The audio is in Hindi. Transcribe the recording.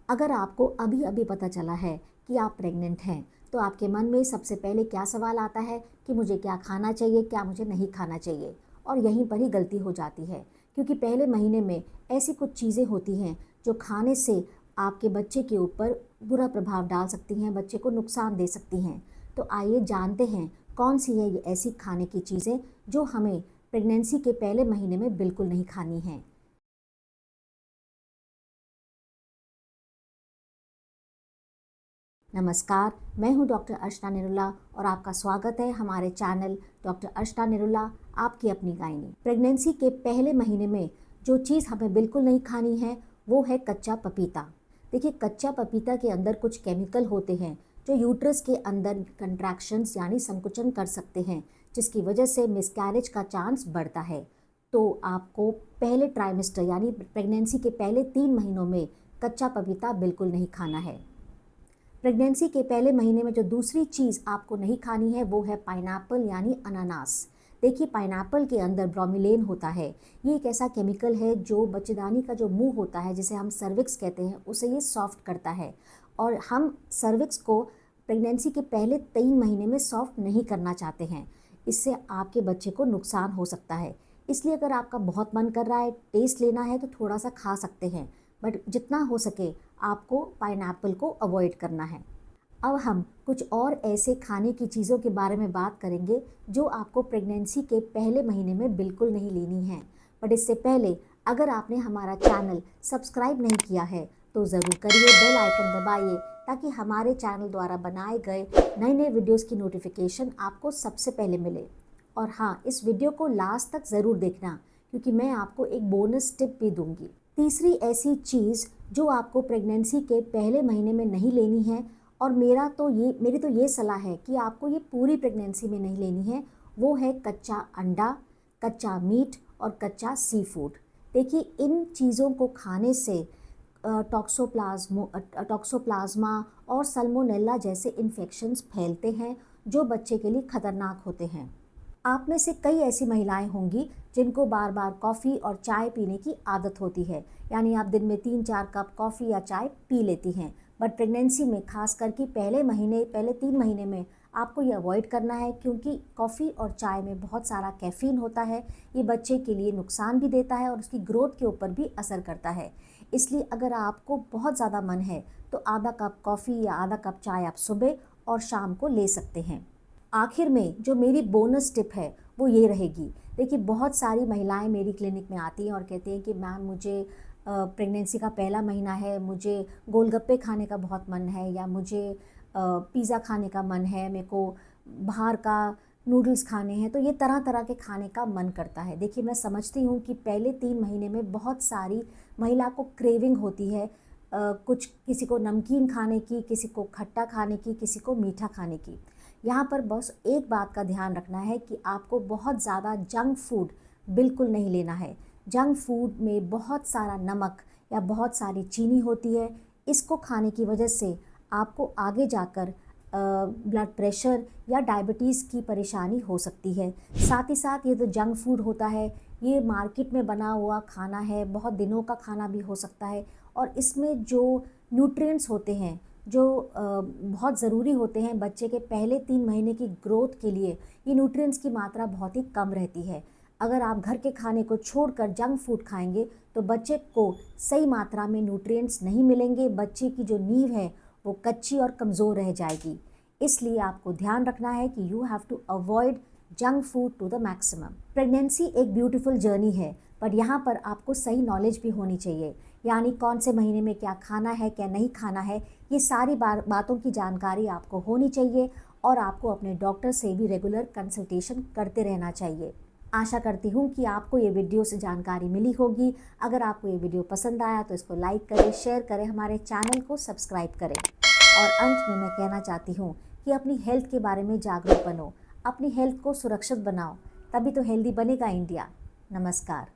अगर आपको अभी अभी पता चला है कि आप प्रेग्नेंट हैं, तो आपके मन में सबसे पहले क्या सवाल आता है कि मुझे क्या खाना चाहिए, क्या मुझे नहीं खाना चाहिए। और यहीं पर ही गलती हो जाती है, क्योंकि पहले महीने में ऐसी कुछ चीज़ें होती हैं जो खाने से आपके बच्चे के ऊपर बुरा प्रभाव डाल सकती हैं, बच्चे को नुकसान दे सकती हैं। तो आइए जानते हैं कौन सी है ये ऐसी खाने की चीज़ें जो हमें प्रेगनेंसी के पहले महीने में बिल्कुल नहीं खानी हैं। नमस्कार, मैं हूं डॉक्टर अर्चना निरुला और आपका स्वागत है हमारे चैनल डॉक्टर अर्चना निरुला आपकी अपनी गायनी। प्रेगनेंसी के पहले महीने में जो चीज़ हमें बिल्कुल नहीं खानी है वो है कच्चा पपीता। देखिए, कच्चा पपीता के अंदर कुछ केमिकल होते हैं जो यूट्रस के अंदर कंट्रैक्शंस यानी संकुचन कर सकते हैं, जिसकी वजह से मिसकैरेज का चांस बढ़ता है। तो आपको पहले ट्राइमेस्टर यानी प्रेगनेंसी के पहले 3 महीनों में कच्चा पपीता बिल्कुल नहीं खाना है। प्रेगनेंसी के पहले महीने में जो दूसरी चीज़ आपको नहीं खानी है वो है पाइनएप्पल यानी अनानास। देखिए, पाइनएप्पल के अंदर ब्रोमीलेन होता है। ये एक ऐसा केमिकल है जो बच्चेदानी का जो मुंह होता है, जिसे हम सर्विक्स कहते हैं, उसे ये सॉफ्ट करता है। और हम सर्विक्स को प्रेगनेंसी के पहले 3 महीने में सॉफ्ट नहीं करना चाहते हैं। इससे आपके बच्चे को नुकसान हो सकता है। इसलिए अगर आपका बहुत मन कर रहा है, टेस्ट लेना है, तो थोड़ा सा खा सकते हैं, बट जितना हो सके आपको पाइनएप्पल को अवॉइड करना है। अब हम कुछ और ऐसे खाने की चीज़ों के बारे में बात करेंगे जो आपको प्रेगनेंसी के पहले महीने में बिल्कुल नहीं लेनी है। बट इससे पहले अगर आपने हमारा चैनल सब्सक्राइब नहीं किया है तो ज़रूर करिए, बेल आइकन दबाइए, ताकि हमारे चैनल द्वारा बनाए गए नए नए वीडियोस की नोटिफिकेशन आपको सबसे पहले मिले। और हाँ, इस वीडियो को लास्ट तक ज़रूर देखना, क्योंकि मैं आपको एक बोनस टिप भी दूंगी। तीसरी ऐसी चीज़ जो आपको प्रेगनेंसी के पहले महीने में नहीं लेनी है, और मेरी तो ये सलाह है कि आपको ये पूरी प्रेगनेंसी में नहीं लेनी है, वो है कच्चा अंडा, कच्चा मीट और कच्चा सी फूड। देखिए, इन चीज़ों को खाने से टॉक्सोप्लाज्मा और सल्मोनेला जैसे इन्फेक्शंस फैलते हैं जो बच्चे के लिए खतरनाक होते हैं। आप में से कई ऐसी महिलाएं होंगी जिनको बार बार कॉफ़ी और चाय पीने की आदत होती है, यानी आप दिन में 3-4 कप कॉफ़ी या चाय पी लेती हैं। बट प्रेगनेंसी में खास करके पहले 3 महीने में आपको ये अवॉइड करना है, क्योंकि कॉफ़ी और चाय में बहुत सारा कैफ़ीन होता है। ये बच्चे के लिए नुकसान भी देता है और उसकी ग्रोथ के ऊपर भी असर करता है। इसलिए अगर आपको बहुत ज़्यादा मन है तो आधा कप कॉफ़ी या आधा कप चाय आप सुबह और शाम को ले सकते हैं। आखिर में जो मेरी बोनस टिप है वो ये रहेगी। देखिए, बहुत सारी महिलाएं मेरी क्लिनिक में आती हैं और कहती हैं कि मैम, मुझे प्रेगनेंसी का पहला महीना है, मुझे गोलगप्पे खाने का बहुत मन है, या मुझे पिज़्ज़ा खाने का मन है, मेरे को बाहर का नूडल्स खाने हैं। तो ये तरह तरह के खाने का मन करता है। देखिए, मैं समझती हूँ कि पहले 3 महीने में बहुत सारी महिला को क्रेविंग होती है, कुछ किसी को नमकीन खाने की, किसी को खट्टा खाने की, किसी को मीठा खाने की। यहाँ पर बस एक बात का ध्यान रखना है कि आपको बहुत ज़्यादा जंक फूड बिल्कुल नहीं लेना है। जंक फूड में बहुत सारा नमक या बहुत सारी चीनी होती है। इसको खाने की वजह से आपको आगे जाकर ब्लड प्रेशर या डायबिटीज़ की परेशानी हो सकती है। साथ ही साथ ये जो जंक फूड होता है, ये मार्केट में बना हुआ खाना है, बहुत दिनों का खाना भी हो सकता है, और इसमें जो न्यूट्रिएंट्स होते हैं जो बहुत ज़रूरी होते हैं बच्चे के पहले 3 महीने की ग्रोथ के लिए, ये न्यूट्रिएंट्स की मात्रा बहुत ही कम रहती है। अगर आप घर के खाने को छोड़कर जंक फूड खाएंगे तो बच्चे को सही मात्रा में न्यूट्रिएंट्स नहीं मिलेंगे। बच्चे की जो नींव है वो कच्ची और कमज़ोर रह जाएगी। इसलिए आपको ध्यान रखना है कि you have to avoid junk food to the maximum. Pregnancy एक ब्यूटीफुल जर्नी है, पर यहाँ पर आपको सही नॉलेज भी होनी चाहिए, यानी कौन से महीने में क्या खाना है, क्या नहीं खाना है, ये सारी बातों की जानकारी आपको होनी चाहिए। और आपको अपने डॉक्टर से भी रेगुलर कंसल्टेशन करते रहना चाहिए। आशा करती हूँ कि आपको ये वीडियो से जानकारी मिली होगी। अगर आपको ये वीडियो पसंद आया तो इसको लाइक करें, शेयर करें, हमारे चैनल को सब्सक्राइब करें। और अंत में मैं कहना चाहती हूँ कि अपनी हेल्थ के बारे में जागरूक बनो, अपनी हेल्थ को सुरक्षित बनाओ, तभी तो हेल्दी बनेगा इंडिया। नमस्कार।